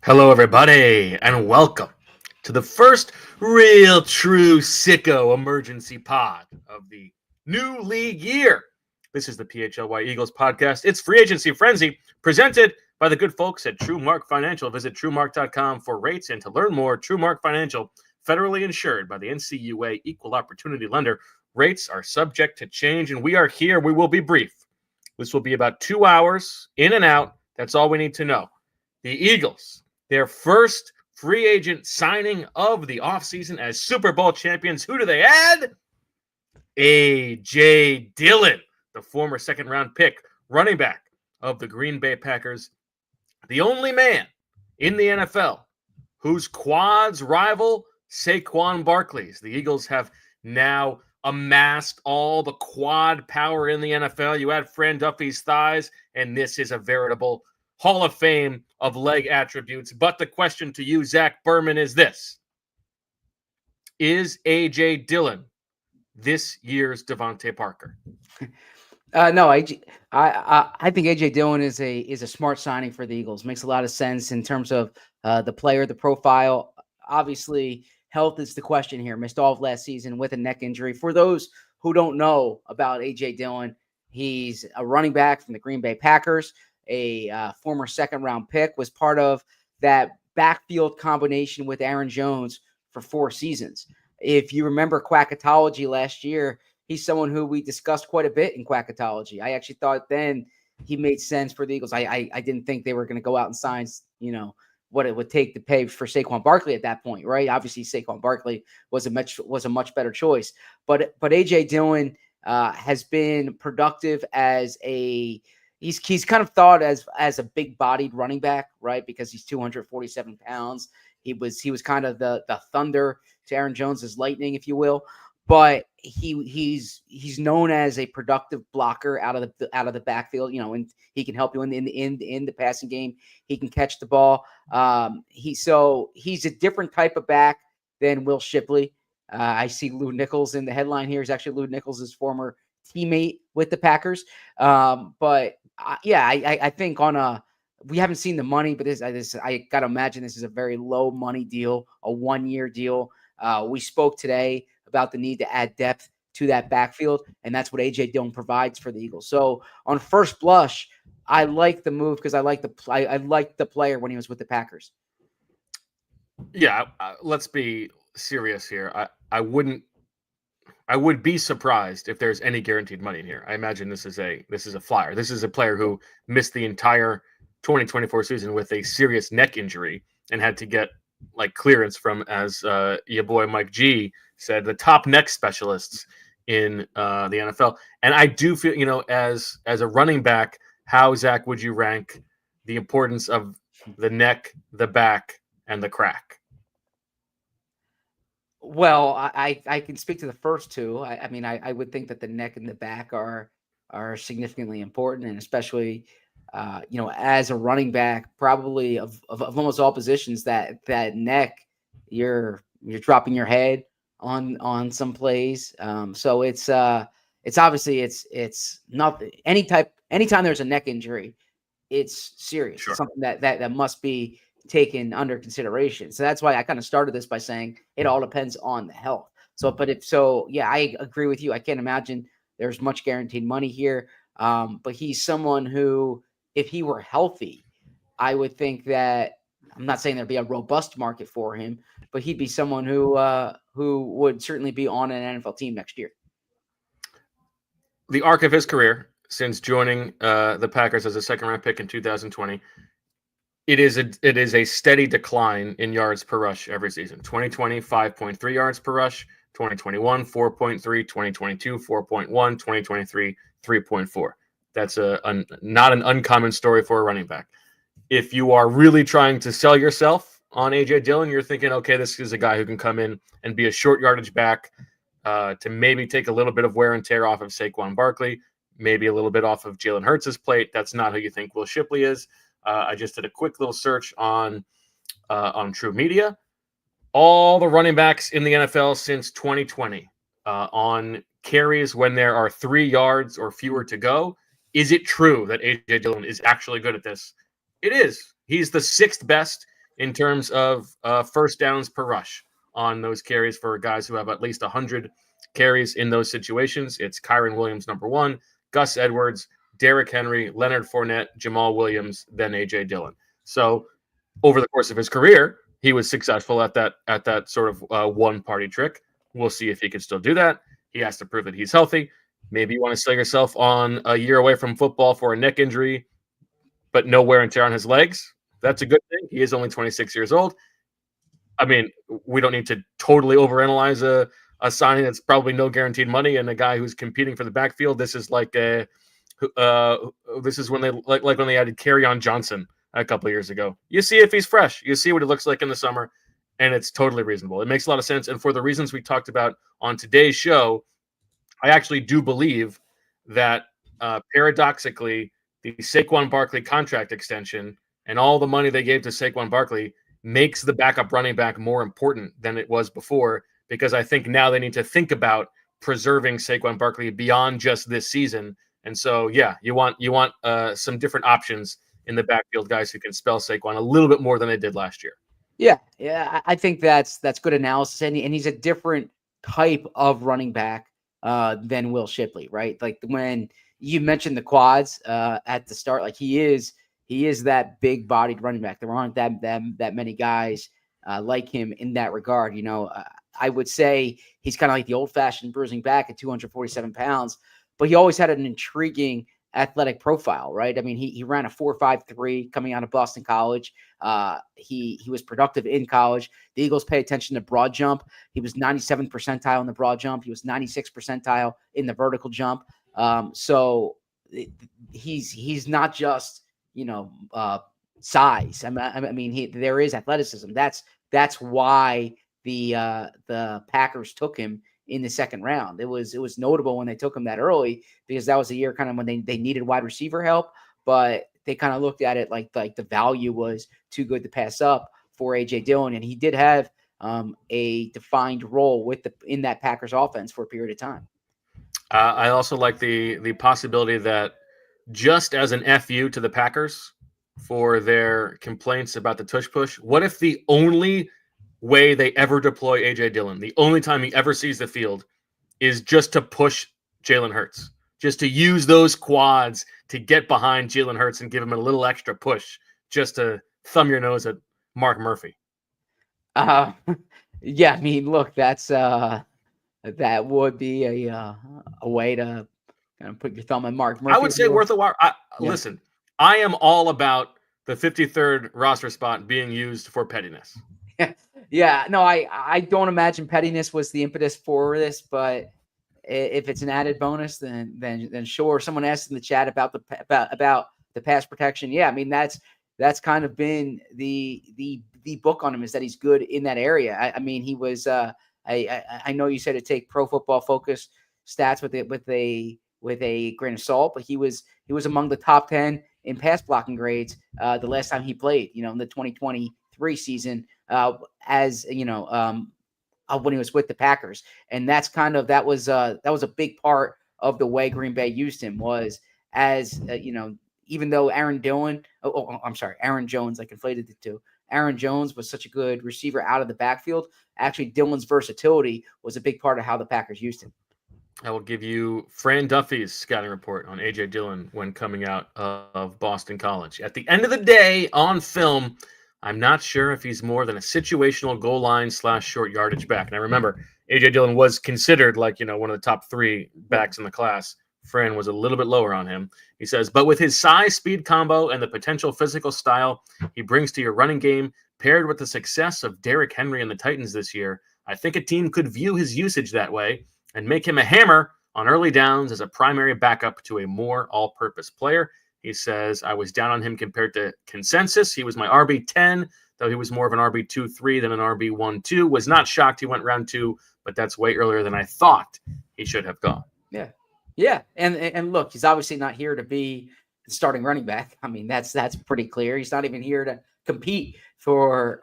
Hello, everybody, and welcome to the first real true sicko emergency pod of the new league year. This is the PHLY Eagles podcast. It's Free Agency Frenzy, presented by the good folks at TrueMark Financial. Visit TrueMark.com for rates and to learn more. TrueMark Financial, federally insured by the NCUA Equal Opportunity Lender. Rates are subject to change, and we are here. We will be brief. This will be about 2 hours in and out. That's all we need to know. The Eagles, their first free agent signing of the offseason as Super Bowl champions. Who do they add? A.J. Dillon, the former second-round pick, running back of the Green Bay Packers, the only man in the NFL whose quads rival Saquon Barkley's. The Eagles have now amassed all the quad power in the NFL. You add Fran Duffy's thighs, and this is a veritable Hall of Fame of leg attributes. But the question to you, Zach Berman, is this. Is A.J. Dillon this year's DeVante Parker? No, I think A.J. Dillon is a smart signing for the Eagles. Makes a lot of sense in terms of the player, the profile. Obviously, health is the question here. Missed all of last season with a neck injury. For those who don't know about A.J. Dillon, he's a running back from the Green Bay Packers, a former second-round pick, was part of that backfield combination with Aaron Jones for 4 seasons. If you remember Quackatology last year, he's someone who we discussed quite a bit in Quackatology. I actually thought then he made sense for the Eagles. I didn't think they were going to go out and sign, what it would take to pay for Saquon Barkley at that point, right? Obviously, Saquon Barkley was a much better choice. But A.J. Dillon has been productive as he's kind of thought as a big-bodied running back, right? Because he's 247 pounds. He was kind of the thunder to Aaron Jones's lightning, if you will. But he's known as a productive blocker out of the backfield, and he can help you in the passing game. He can catch the ball. He's a different type of back than Will Shipley. I see Lew Nichols in the headline here. He's actually Lew Nichols' former teammate with the Packers. But I think we haven't seen the money, but I got to imagine this is a very low money deal, a 1-year deal. We spoke today about the need to add depth to that backfield, and that's what A.J. Dillon provides for the Eagles. So on first blush, I like the move because I like the player when he was with the Packers. Yeah, let's be serious here. I would be surprised if there's any guaranteed money in here. I imagine this is a flyer. This is a player who missed the entire 2024 season with a serious neck injury and had to get clearance from, as your boy Mike G said, the top neck specialists in the NFL. And I do feel, as a running back, how, Zach, would you rank the importance of the neck, the back, and the crack? Well, I can speak to the first two. I would think that the neck and the back are significantly important, and especially as a running back, probably of almost all positions, that neck, you're dropping your head on some plays. So it's obviously it's nothing. Anytime there's a neck injury, it's serious. Sure. It's something that must be taken under consideration. So that's why I kind of started this by saying it all depends on the health. I agree with you. I can't imagine there's much guaranteed money here. But he's someone who, if he were healthy, I would think that, I'm not saying there'd be a robust market for him, but he'd be someone who would certainly be on an NFL team next year. The arc of his career since joining the Packers as a second-round pick in 2020, it is a steady decline in yards per rush every season. 2020, 5.3 yards per rush. 2021, 4.3. 2022, 4.1. 2023, 3.4. That's not an uncommon story for a running back. If you are really trying to sell yourself on A.J. Dillon, you're thinking, okay, this is a guy who can come in and be a short yardage back to maybe take a little bit of wear and tear off of Saquon Barkley, maybe a little bit off of Jalen Hurts' plate. That's not who you think Will Shipley is. I just did a quick little search on True Media. All the running backs in the NFL since 2020 on carries when there are 3 yards or fewer to go. Is it true that A.J. Dillon is actually good at this? It is. He's the 6th best in terms of first downs per rush on those carries for guys who have at least 100 carries in those situations. It's Kyron Williams, number one, Gus Edwards, Derrick Henry, Leonard Fournette, Jamal Williams, then A.J. Dillon. So over the course of his career, he was successful at that sort of one-party trick. We'll see if he can still do that. He has to prove that he's healthy. Maybe you want to sell yourself on a year away from football for a neck injury, but no wear and tear on his legs. That's a good thing. He is only 26 years old. I mean, we don't need to totally overanalyze a signing that's probably no guaranteed money and a guy who's competing for the backfield. This is like this is when they like when they added Kerryon Johnson a couple of years ago. You see if he's fresh. You see what it looks like in the summer, and it's totally reasonable. It makes a lot of sense. And for the reasons we talked about on today's show, I actually do believe that paradoxically, the Saquon Barkley contract extension and all the money they gave to Saquon Barkley makes the backup running back more important than it was before, because I think now they need to think about preserving Saquon Barkley beyond just this season. And so, yeah, you want some different options in the backfield, guys who can spell Saquon a little bit more than they did last year. Yeah, I think that's good analysis, and he's a different type of running back than Will Shipley, right? Like when you mentioned the quads at the start, like he is that big-bodied running back. There aren't that many guys like him in that regard. You know, I would say he's kind of like the old-fashioned bruising back at 247 pounds, but he always had an intriguing athletic profile, right? I mean, he ran a 4.53 coming out of Boston College. He was productive in college. The Eagles pay attention to broad jump. He was 97th percentile in the broad jump. He was 96th percentile in the vertical jump. So he's not just, you know, size. I mean, there is athleticism. That's why the Packers took him in the second round. It was notable when they took him that early, because that was a year kind of when they needed wide receiver help, but they kind of looked at it like the value was too good to pass up for A.J. Dillon, and he did have a defined role in that Packers offense for a period of time. I also like the possibility that, just as an FU to the Packers for their complaints about the tush push, what if the only way they ever deploy A.J. Dillon, the only time he ever sees the field, is just to push Jalen Hurts, just to use those quads to get behind Jalen Hurts and give him a little extra push, just to thumb your nose at Mark Murphy? Yeah, I mean, look, that's that would be a way to kind of put your thumb on Mark Murphy. I would say worth a while. Listen, I am all about the 53rd roster spot being used for pettiness. Yeah, no, I don't imagine pettiness was the impetus for this, but if it's an added bonus, then sure. Someone asked in the chat about the pass protection. Yeah, I mean that's kind of been the book on him, is that he's good in that area. I mean, he was I know you said to take Pro Football Focus stats with a grain of salt, but he was among the top 10 in pass blocking grades the last time he played, you know, in the 2023 season, as you know, when he was with the Packers. And that was a big part of the way Green Bay used him, was as you know, even though Aaron Jones, I conflated the two. Aaron Jones was such a good receiver out of the backfield. Actually, Dillon's versatility was a big part of how the Packers used him. I will give you Fran Duffy's scouting report on A.J. Dillon when coming out of Boston College. At the end of the day, on film, I'm not sure if he's more than a situational goal line / short yardage back. And I remember A.J. Dillon was considered like, you know, one of the top 3 backs in the class. Fran was a little bit lower on him. He says, but with his size-speed combo and the potential physical style he brings to your running game, paired with the success of Derrick Henry and the Titans this year, I think a team could view his usage that way and make him a hammer on early downs as a primary backup to a more all-purpose player. He says, I was down on him compared to consensus. He was my RB10, though he was more of an RB2-3 than an RB1-2. Was not shocked he went round 2, but that's way earlier than I thought he should have gone. Yeah. Yeah. And look, he's obviously not here to be the starting running back. I mean, that's pretty clear. He's not even here to compete for,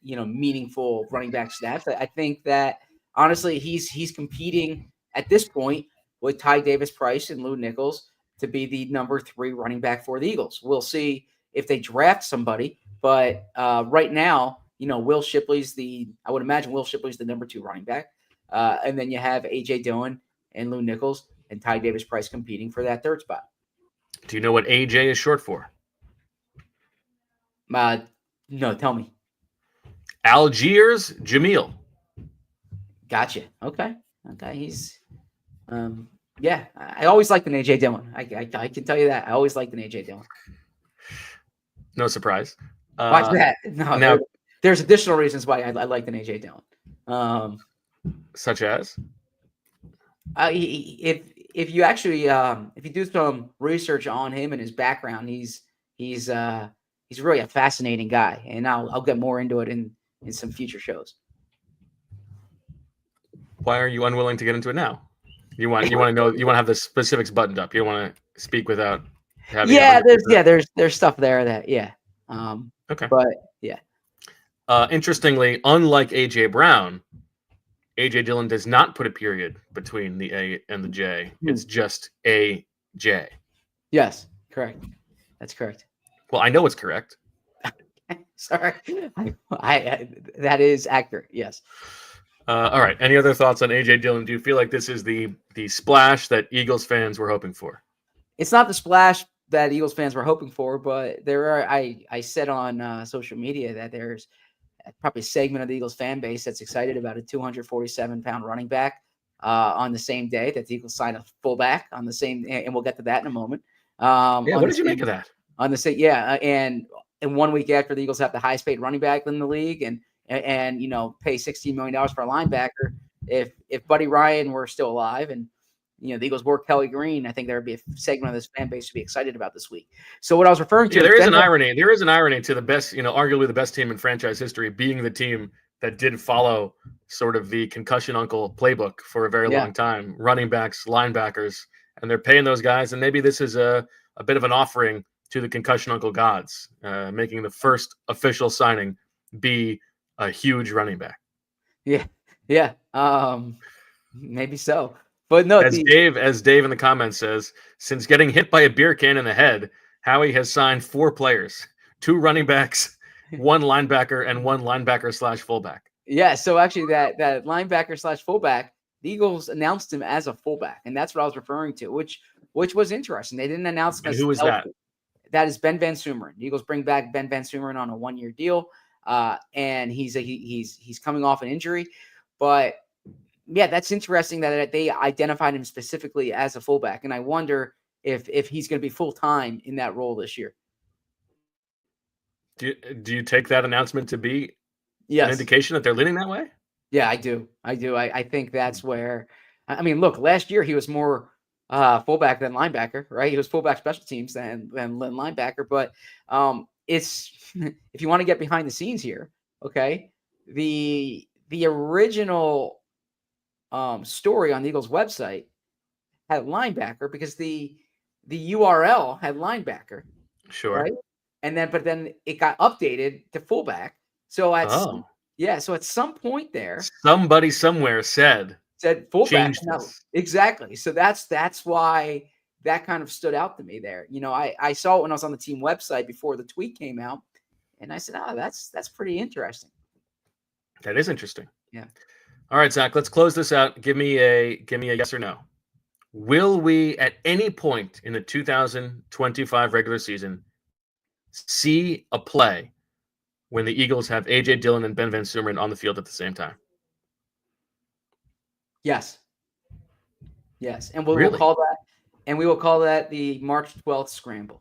meaningful running back snaps. I think that, honestly, he's competing at this point with Ty Davis-Price and Lew Nichols to be the number 3 running back for the Eagles. We'll see if they draft somebody, But right now, Will Shipley's I would imagine Will Shipley's the number 2 running back. And then you have A.J. Dillon and Lew Nichols and Ty Davis-Price competing for that 3rd spot. Do you know what AJ is short for? No, tell me. Algiers Jamil. Gotcha. Okay. He's, yeah. I always liked an A.J. Dillon. I can tell you that. I always liked an A.J. Dillon. No surprise. Watch that. No, now, there's additional reasons why I liked an A.J. Dillon. Such as? If you actually if you do some research on him and his background, he's really a fascinating guy, and I'll get more into it in some future shows. Why are you unwilling to get into it now? You want to know, you want to have the specifics buttoned up. You don't want to speak without having. There's stuff there that okay. But yeah. Interestingly, unlike AJ Brown, AJ Dillon does not put a period between the A and the J. It's just AJ. Yes, correct. That's correct. Well, I know it's correct. Sorry, I that is accurate. Yes. All right. Any other thoughts on AJ Dillon? Do you feel like this is the splash that Eagles fans were hoping for? It's not the splash that Eagles fans were hoping for, but there are. I said on social media that there's probably a segment of the Eagles fan base that's excited about a 247-pound running back on the same day that the Eagles sign a fullback on the same, and we'll get to that in a moment. What did you make of that? On the same, and 1 week after the Eagles have the highest paid running back in the league, and pay $16 million for a linebacker. If Buddy Ryan were still alive, and the Eagles wore Kelly Green, I think there would be a segment of this fan base to be excited about this week. So what I was referring to, there is an irony. There is an irony to the best, arguably the best team in franchise history being the team that did follow sort of the concussion uncle playbook for a very long time. Running backs, linebackers, and they're paying those guys. And maybe this is a bit of an offering to the concussion uncle gods, making the first official signing be a huge running back. Yeah. Maybe so. But no, as Dave in the comments says, since getting hit by a beer can in the head, Howie has signed 4 players, 2 running backs, 1 linebacker, and 1 linebacker/fullback. Yeah, so actually that linebacker/fullback, the Eagles announced him as a fullback, and that's what I was referring to, which was interesting. They didn't announce him as who is that? That is Ben Van Sumeren. The Eagles bring back Ben Van Sumeren on a 1-year deal, and he's coming off an injury, but yeah, that's interesting that they identified him specifically as a fullback, and I wonder if he's going to be full-time in that role this year. Do you take that announcement to be an indication that they're leaning that way? Yeah, I do. I think that's where, I mean, look, last year he was more fullback than linebacker, right? He was fullback special teams than linebacker, but it's, if you want to get behind the scenes here, okay, the original story on the Eagles website had linebacker because the URL had linebacker. Sure. Right? But then it got updated to fullback. So so at some point there, somebody somewhere said fullback. No, exactly. So that's why that kind of stood out to me there. I saw it when I was on the team website before the tweet came out, and I said, that's pretty interesting. That is interesting. Yeah. All right, Zach, let's close this out. Give me a yes or no. Will we at any point in the 2025 regular season see a play when the Eagles have A.J. Dillon and Ben Van Sumeren on the field at the same time? Yes. And we'll call that, and we will call that the March 12th scramble,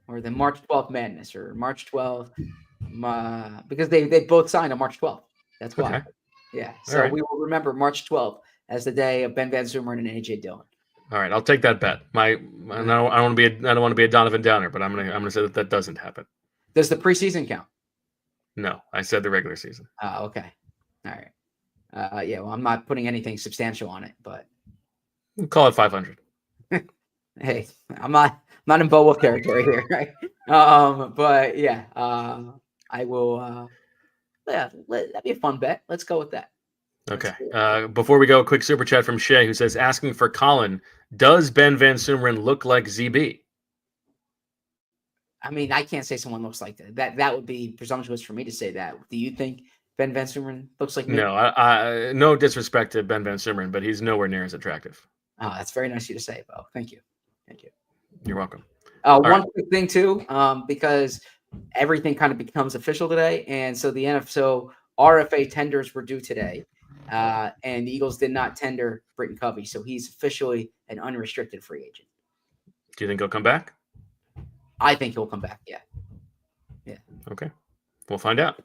or the March 12th madness, or March 12th, because they both signed on March 12th. That's why. Okay. Yeah. So we will remember March 12th as the day of Ben Van Sumeren and A.J. Dillon. All right, I'll take that bet. I don't want to be a Donovan Downer, but I'm gonna say that doesn't happen. Does the preseason count? No, I said the regular season. Oh, okay. All right. Yeah. Well, I'm not putting anything substantial on it, but we'll call it 500. Hey, I'm not in Bo Wolf territory here, right? But yeah, I will. That'd be a fun bet. Let's go with that. Okay. Before we go, a quick super chat from Shay, who says, asking for Colin, does Ben Van Sumeren look like ZB? I mean, I can't say someone looks like that. That would be presumptuous for me to say that. Do you think Ben Van Sumeren looks like me? No, I no disrespect to Ben Van Sumeren, but he's nowhere near as attractive. Oh, that's very nice of you to say, Bo. Thank you. Thank you. You're welcome. One quick thing too, because everything kind of becomes official today, and so the NFL RFA tenders were due today, and the Eagles did not tender Britton Covey, so he's officially an unrestricted free agent. Do you think he'll come back? I think he'll come back. Yeah. Okay, we'll find out.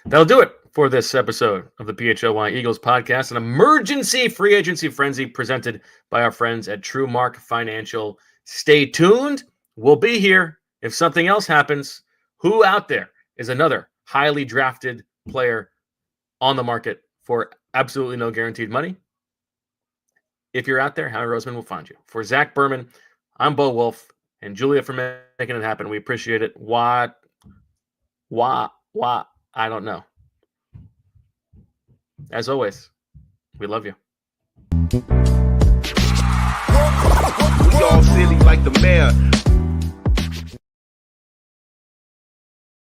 That'll do it for this episode of the PHLY Eagles podcast, an emergency free agency frenzy presented by our friends at TrueMark Financial. Stay tuned. We'll be here if something else happens. Who out there is another highly drafted player on the market for absolutely no guaranteed money? If you're out there, Howie Roseman will find you. For Zach Berman, I'm Bo Wolf, and Julia for making it happen. We appreciate it. What? I don't know. As always, we love you. We all silly like the mayor.